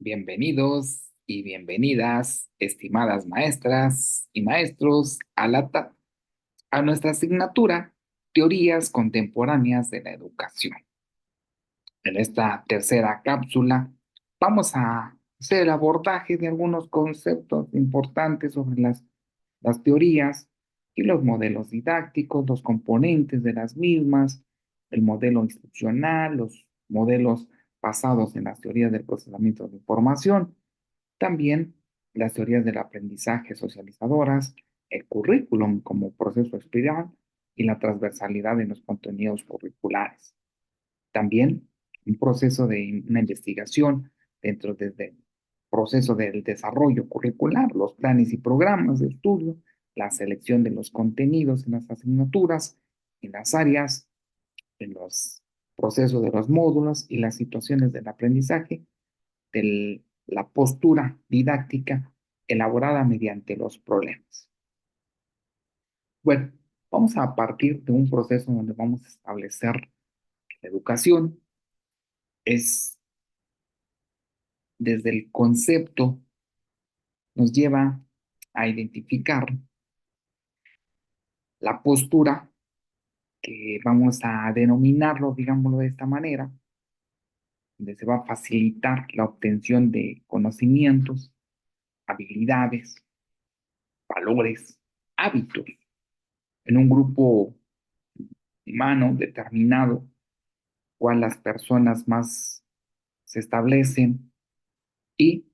Bienvenidos y bienvenidas, estimadas maestras y maestros, a nuestra asignatura Teorías Contemporáneas de la Educación. En esta tercera cápsula vamos a hacer el abordaje de algunos conceptos importantes sobre las teorías y los modelos didácticos, los componentes de las mismas, el modelo instruccional, los modelos basados en las teorías del procesamiento de información, también las teorías del aprendizaje socializadoras, el currículum como proceso espiral y la transversalidad en los contenidos curriculares. También un proceso de una investigación dentro del proceso del desarrollo curricular, los planes y programas de estudio, la selección de los contenidos en las asignaturas, en las áreas, en los procesos de los módulos y las situaciones del aprendizaje, de la postura didáctica elaborada mediante los problemas. Bueno, vamos a partir de un proceso donde vamos a establecer que la educación es desde el concepto, nos lleva a identificar la postura que vamos a denominarlo, digámoslo de esta manera, donde se va a facilitar la obtención de conocimientos, habilidades, valores, hábitos en un grupo humano determinado, cual las personas más se establecen y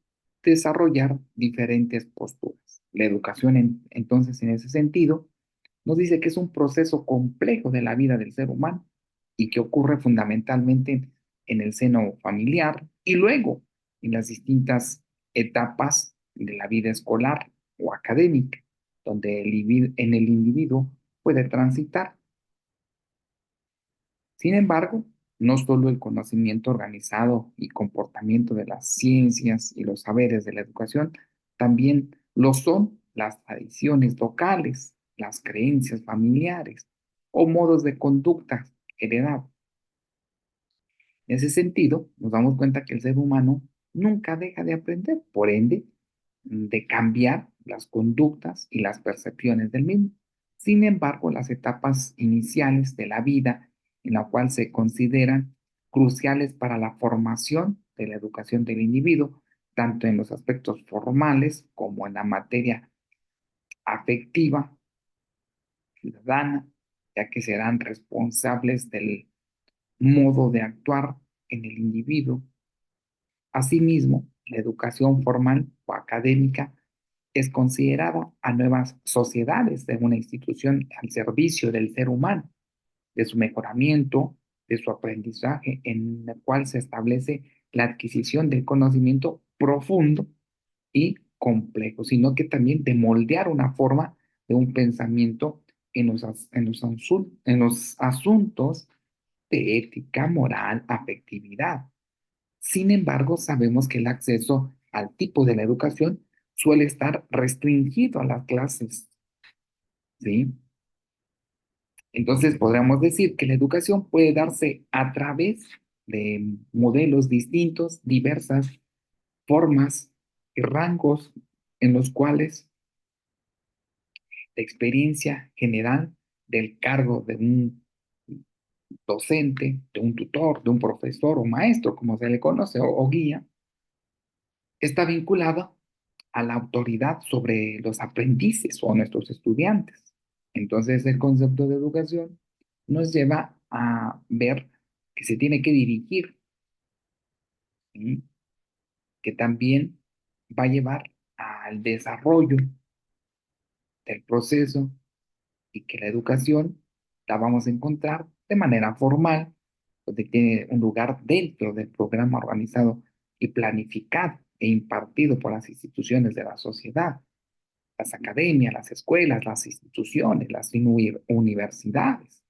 desarrollar diferentes posturas. La educación, entonces, en ese sentido, nos dice que es un proceso complejo de la vida del ser humano y que ocurre fundamentalmente en el seno familiar y luego en las distintas etapas de la vida escolar o académica, donde en el individuo puede transitar. Sin embargo, no solo el conocimiento organizado y comportamiento de las ciencias y los saberes de la educación, también lo son las tradiciones locales, las creencias familiares o modos de conducta heredados. En ese sentido, nos damos cuenta que el ser humano nunca deja de aprender, por ende, de cambiar las conductas y las percepciones del mismo. Sin embargo, las etapas iniciales de la vida, en la cual se consideran cruciales para la formación de la educación del individuo, tanto en los aspectos formales como en la materia afectiva, ciudadana, ya que serán responsables del modo de actuar en el individuo. Asimismo, la educación formal o académica es considerada a nuevas sociedades de una institución al servicio del ser humano, de su mejoramiento, de su aprendizaje, en el cual se establece la adquisición del conocimiento profundo y complejo, sino que también de moldear una forma de un pensamiento en los asuntos de ética, moral, afectividad. Sin embargo, sabemos que el acceso al tipo de la educación suele estar restringido a las clases, ¿sí? Entonces, podríamos decir que la educación puede darse a través de modelos distintos, diversas formas y rangos en los cuales la experiencia general del cargo de un docente, de un tutor, de un profesor o maestro, como se le conoce, o guía, está vinculada a la autoridad sobre los aprendices o nuestros estudiantes. Entonces, el concepto de educación nos lleva a ver que se tiene que dirigir, ¿sí? Que también va a llevar al desarrollo del proceso y que la educación la vamos a encontrar de manera formal, donde tiene un lugar dentro del programa organizado y planificado e impartido por las instituciones de la sociedad, las academias, las escuelas, las instituciones, las universidades.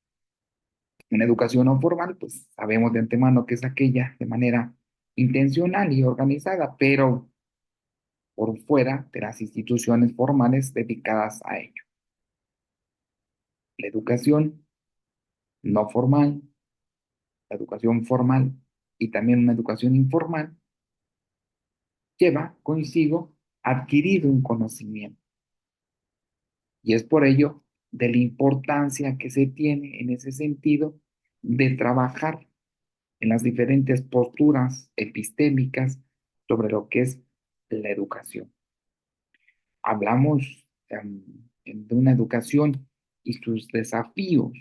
Una educación no formal, pues sabemos de antemano que es aquella de manera intencional y organizada, pero por fuera de las instituciones formales dedicadas a ello. La educación no formal, la educación formal y también una educación informal lleva consigo adquirir un conocimiento. Y es por ello de la importancia que se tiene en ese sentido de trabajar en las diferentes posturas epistémicas sobre lo que es la educación. Hablamos de una educación y sus desafíos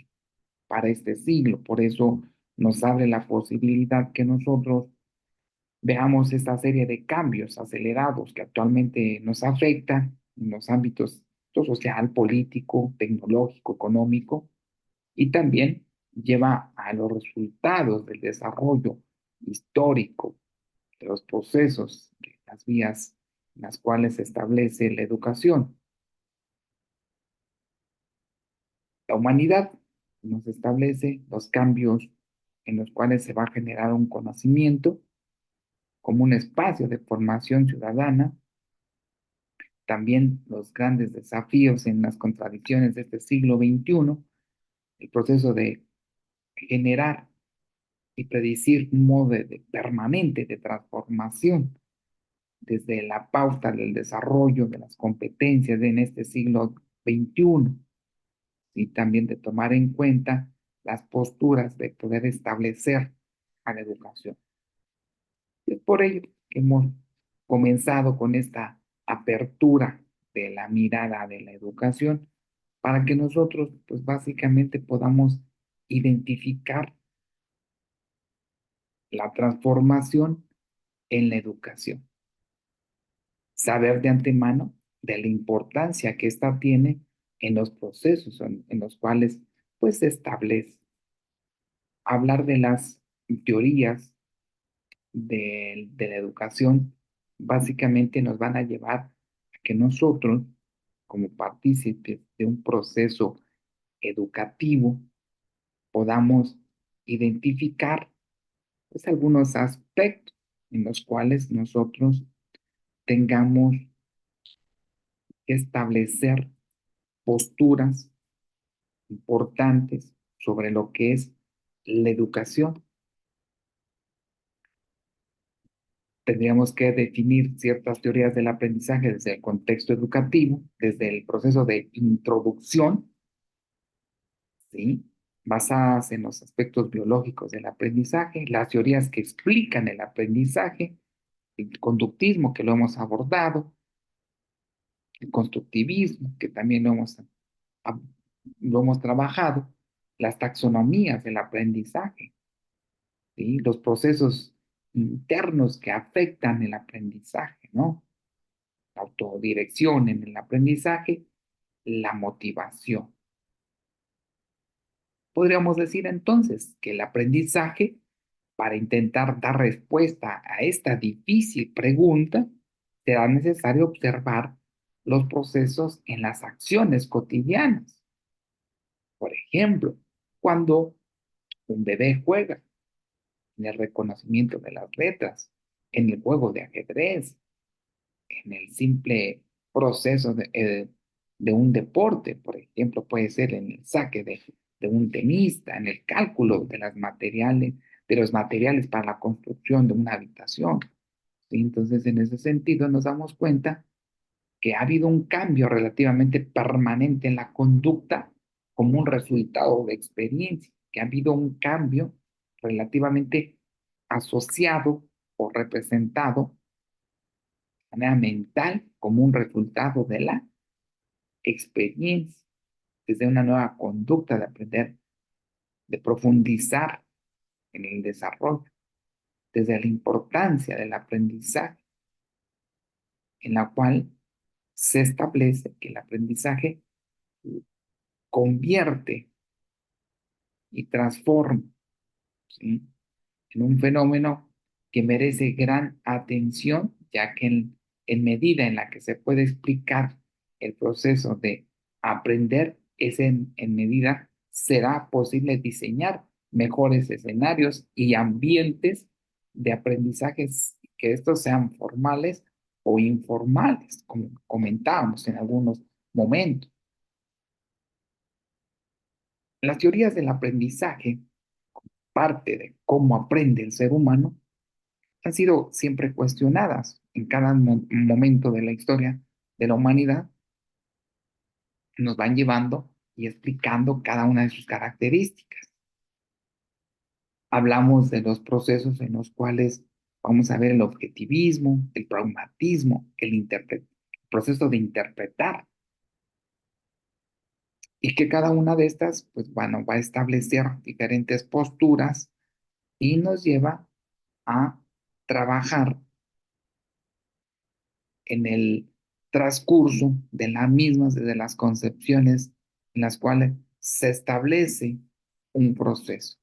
para este siglo, por eso nos abre la posibilidad que nosotros veamos esta serie de cambios acelerados que actualmente nos afectan en los ámbitos social, político, tecnológico, económico, y también lleva a los resultados del desarrollo histórico de los procesos, de las vías en las cuales se establece la educación. La humanidad nos establece los cambios en los cuales se va a generar un conocimiento como un espacio de formación ciudadana, también los grandes desafíos en las contradicciones de este siglo XXI, el proceso de generar y predecir un modo permanente de transformación desde la pauta del desarrollo de las competencias en este siglo XXI y también de tomar en cuenta las posturas de poder establecer a la educación. Es por ello que hemos comenzado con esta apertura de la mirada de la educación para que nosotros, pues básicamente podamos identificar la transformación en la educación, saber de antemano de la importancia que ésta tiene en los procesos en los cuales pues se establece, hablar de las teorías de la educación básicamente nos van a llevar a que nosotros, como partícipes de un proceso educativo, podamos identificar pues, algunos aspectos en los cuales nosotros tengamos que establecer posturas importantes sobre lo que es la educación. Tendríamos que definir ciertas teorías del aprendizaje desde el contexto educativo, desde el proceso de introducción, ¿sí? Basadas en los aspectos biológicos del aprendizaje, las teorías que explican el aprendizaje, el conductismo, que lo hemos abordado, el constructivismo, que también lo hemos trabajado, las taxonomías del aprendizaje, ¿sí? Los procesos internos que afectan el aprendizaje, ¿no? La autodirección en el aprendizaje, la motivación. Podríamos decir entonces que el aprendizaje, para intentar dar respuesta a esta difícil pregunta, será necesario observar los procesos en las acciones cotidianas. Por ejemplo, cuando un bebé juega, en el reconocimiento de las letras, en el juego de ajedrez, en el simple proceso de un deporte, por ejemplo, puede ser en el saque de un tenista, en el cálculo de los materiales para la construcción de una habitación. ¿Sí? Entonces, en ese sentido, nos damos cuenta que ha habido un cambio relativamente permanente en la conducta como un resultado de experiencia, que ha habido un cambio relativamente asociado o representado de manera mental como un resultado de la experiencia, desde una nueva conducta de aprender, de profundizar en el desarrollo, desde la importancia del aprendizaje, en la cual se establece que el aprendizaje convierte y transforma, ¿sí? En un fenómeno que merece gran atención, ya que en medida en la que se puede explicar el proceso de aprender, es en medida será posible diseñar mejores escenarios y ambientes de aprendizajes, que estos sean formales o informales, como comentábamos en algunos momentos. Las teorías del aprendizaje, parte de cómo aprende el ser humano, han sido siempre cuestionadas en cada momento de la historia de la humanidad, nos van llevando y explicando cada una de sus características. Hablamos de los procesos en los cuales vamos a ver el objetivismo, el pragmatismo, el proceso de interpretar, y que cada una de estas, pues bueno, va a establecer diferentes posturas y nos lleva a trabajar en el transcurso de las mismas, desde las concepciones en las cuales se establece un proceso,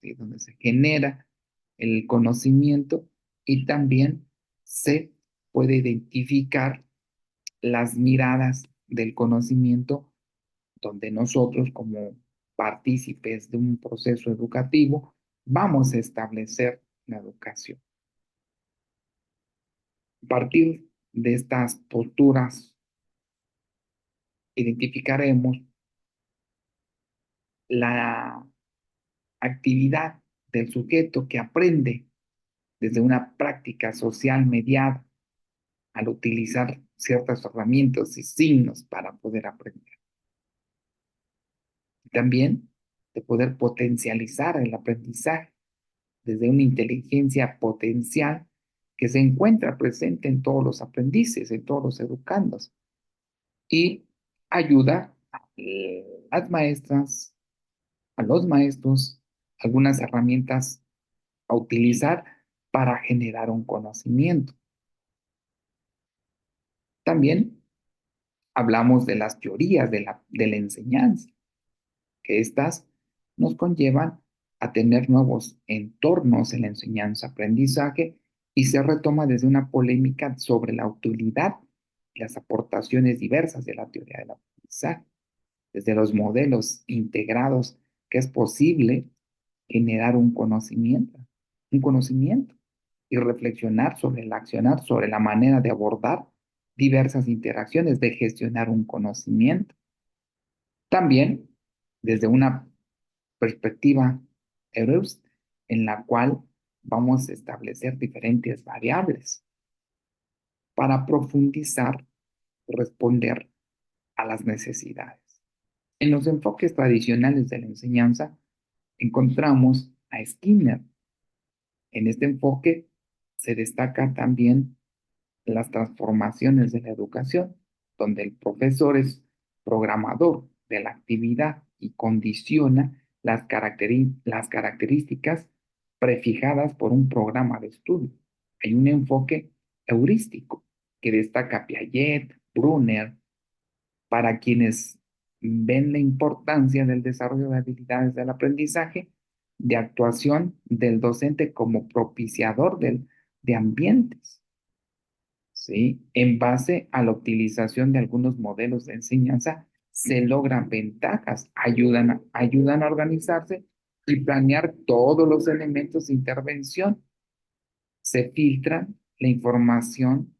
¿sí? Donde se genera el conocimiento y también se puede identificar las miradas del conocimiento, donde nosotros como partícipes de un proceso educativo vamos a establecer la educación. A partir de estas posturas identificaremos la actividad del sujeto que aprende desde una práctica social mediada al utilizar ciertas herramientas y signos para poder aprender. También de poder potencializar el aprendizaje desde una inteligencia potencial que se encuentra presente en todos los aprendices, en todos los educandos, y ayuda a las maestras, a los maestros, algunas herramientas a utilizar para generar un conocimiento. También hablamos de las teorías de la enseñanza, que estas nos conllevan a tener nuevos entornos en la enseñanza-aprendizaje, y se retoma desde una polémica sobre la utilidad y las aportaciones diversas de la teoría del aprendizaje, desde los modelos integrados que es posible generar un conocimiento y reflexionar sobre el accionar, sobre la manera de abordar diversas interacciones, de gestionar un conocimiento. También desde una perspectiva Ehrens, en la cual vamos a establecer diferentes variables para profundizar y responder a las necesidades. En los enfoques tradicionales de la enseñanza encontramos a Skinner. En este enfoque se destaca también las transformaciones de la educación, donde el profesor es programador de la actividad y condiciona las características prefijadas por un programa de estudio. Hay un enfoque heurístico que destaca Piaget, Brunner, para quienes ven la importancia del desarrollo de habilidades del aprendizaje, de actuación del docente como propiciador de ambientes, ¿sí? En base a la utilización de algunos modelos de enseñanza, se logran ventajas, ayudan a organizarse y planear todos los elementos de intervención. Se filtra la información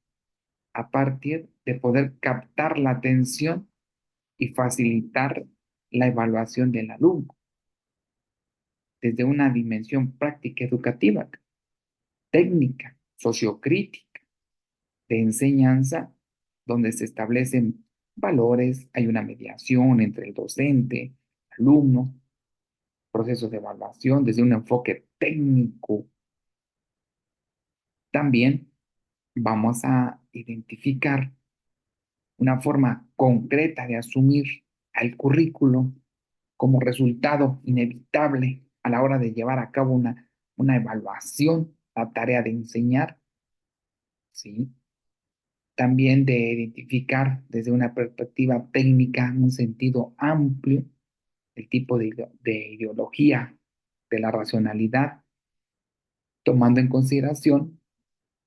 a partir de poder captar la atención y facilitar la evaluación del alumno desde una dimensión práctica educativa, técnica, sociocrítica, de enseñanza, donde se establecen valores, hay una mediación entre el docente, alumno, procesos de evaluación desde un enfoque técnico. También vamos a identificar una forma concreta de asumir al currículo como resultado inevitable a la hora de llevar a cabo una evaluación, la tarea de enseñar, ¿sí? También de identificar desde una perspectiva técnica, en un sentido amplio, el tipo de ideología de la racionalidad, tomando en consideración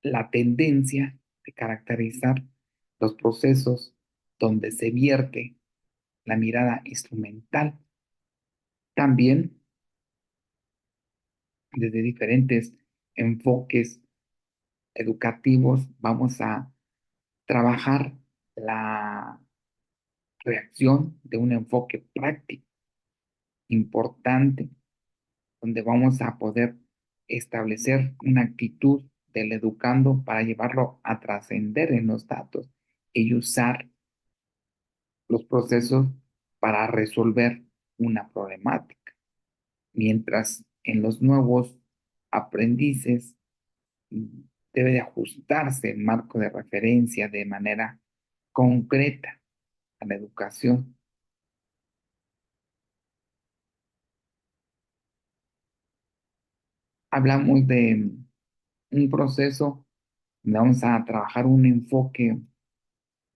la tendencia de caracterizar los procesos donde se vierte la mirada instrumental. También desde diferentes enfoques educativos vamos a trabajar la reacción de un enfoque práctico importante, donde vamos a poder establecer una actitud del educando para llevarlo a trascender en los datos y usar los procesos para resolver una problemática. Mientras en los nuevos aprendices debe de ajustarse el marco de referencia de manera concreta a la educación. Hablamos de un proceso donde vamos a trabajar un enfoque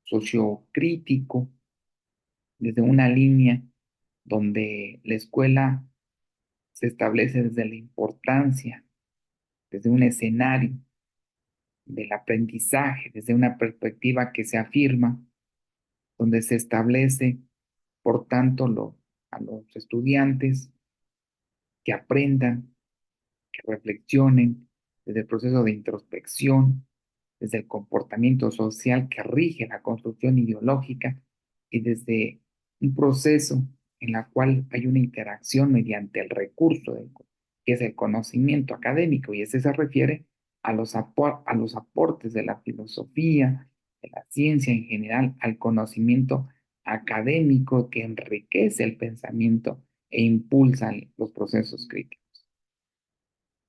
sociocrítico desde una línea donde la escuela se establece desde la importancia, desde un escenario del aprendizaje, desde una perspectiva que se afirma, donde se establece, por tanto, a los estudiantes que aprendan, que reflexionen desde el proceso de introspección, desde el comportamiento social que rige la construcción ideológica y desde un proceso en la cual hay una interacción mediante el recurso que es el conocimiento académico, y ese se refiere a los aportes de la filosofía, de la ciencia en general, al conocimiento académico que enriquece el pensamiento e impulsa los procesos críticos.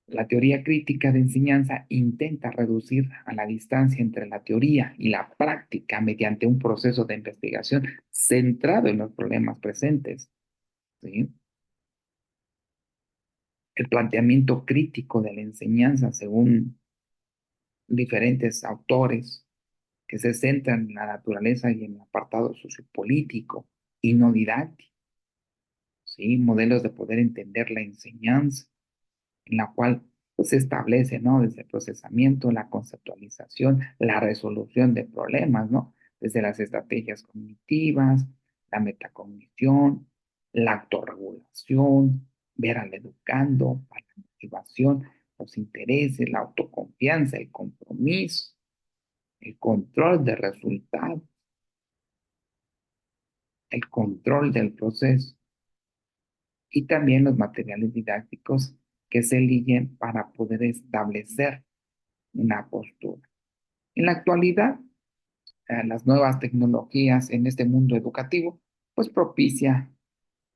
La teoría crítica de enseñanza intenta reducir a la distancia entre la teoría y la práctica mediante un proceso de investigación centrado en los problemas presentes, ¿sí? El planteamiento crítico de la enseñanza, según diferentes autores, que se centran en la naturaleza y en el apartado sociopolítico y no didáctico, ¿sí? Modelos de poder entender la enseñanza, en la cual pues, se establece, ¿no? Desde el procesamiento, la conceptualización, la resolución de problemas, ¿no? Desde las estrategias cognitivas, la metacognición, la autorregulación, ver al educando, para la motivación, los intereses, la autoconfianza, el compromiso, el control de resultados, el control del proceso y también los materiales didácticos que se eligen para poder establecer una postura. En la actualidad, las nuevas tecnologías en este mundo educativo, pues propicia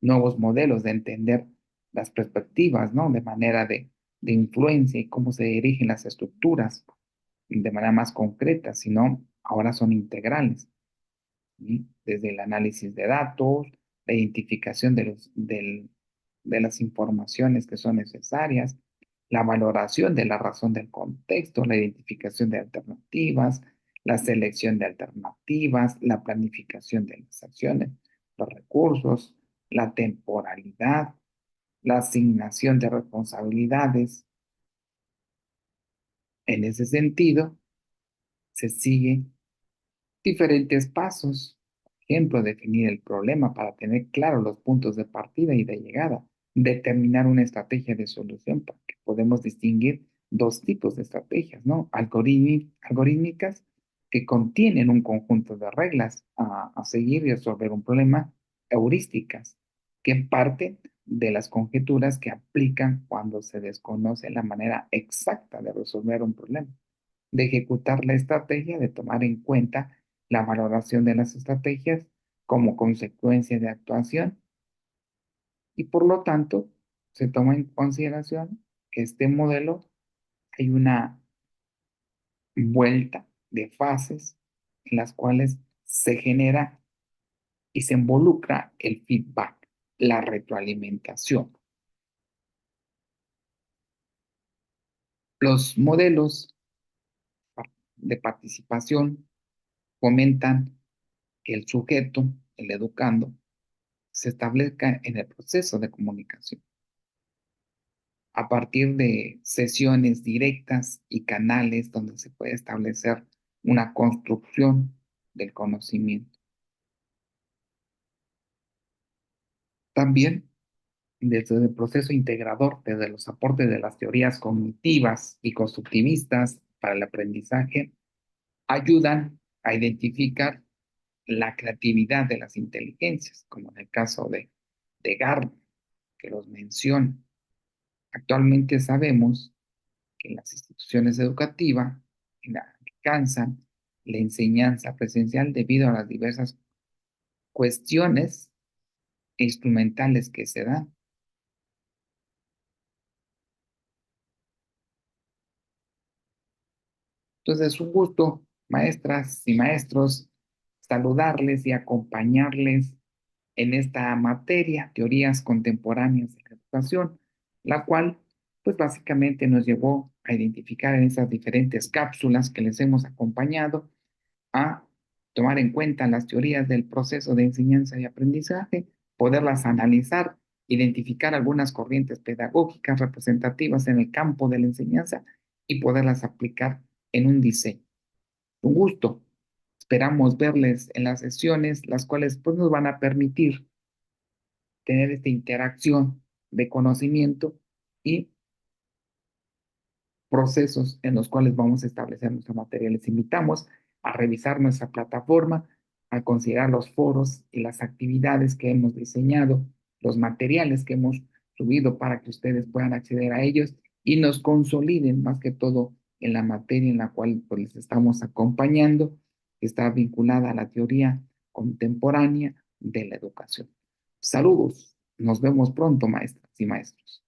nuevos modelos de entender las perspectivas, ¿no? De manera de influencia y cómo se dirigen las estructuras de manera más concreta, sino ahora son integrales, ¿sí? Desde el análisis de datos, la identificación de las informaciones que son necesarias, la valoración de la razón del contexto, la identificación de alternativas, la selección de alternativas, la planificación de las acciones, los recursos, la temporalidad, la asignación de responsabilidades. En ese sentido, se sigue diferentes pasos. Por ejemplo, definir el problema para tener claros los puntos de partida y de llegada. Determinar una estrategia de solución, porque podemos distinguir dos tipos de estrategias, ¿no? Algorítmicas que contienen un conjunto de reglas a seguir y resolver un problema. Heurísticas que parten de las conjeturas que aplican cuando se desconoce la manera exacta de resolver un problema, de ejecutar la estrategia, de tomar en cuenta la valoración de las estrategias como consecuencia de actuación, y por lo tanto se toma en consideración que este modelo hay una vuelta de fases en las cuales se genera y se involucra el feedback, la retroalimentación. Los modelos de participación fomentan que el sujeto, el educando, se establezca en el proceso de comunicación a partir de sesiones directas y canales donde se puede establecer una construcción del conocimiento. También desde el proceso integrador, desde los aportes de las teorías cognitivas y constructivistas para el aprendizaje, ayudan a identificar la creatividad de las inteligencias, como en el caso de Gardner, que los menciona. Actualmente sabemos que las instituciones educativas alcanzan la enseñanza presencial debido a las diversas cuestiones instrumentales que se dan. Entonces, es un gusto, maestras y maestros, saludarles y acompañarles en esta materia, teorías contemporáneas de la educación, la cual, pues básicamente nos llevó a identificar en esas diferentes cápsulas que les hemos acompañado a tomar en cuenta las teorías del proceso de enseñanza y aprendizaje, poderlas analizar, identificar algunas corrientes pedagógicas representativas en el campo de la enseñanza y poderlas aplicar en un diseño. Un gusto. Esperamos verles en las sesiones, las cuales pues, nos van a permitir tener esta interacción de conocimiento y procesos en los cuales vamos a establecer nuestra materia. Les invitamos a revisar nuestra plataforma, a considerar los foros y las actividades que hemos diseñado, los materiales que hemos subido para que ustedes puedan acceder a ellos y nos consoliden más que todo en la materia en la cual pues, les estamos acompañando, que está vinculada a la teoría contemporánea de la educación. Saludos, nos vemos pronto, maestras y maestros.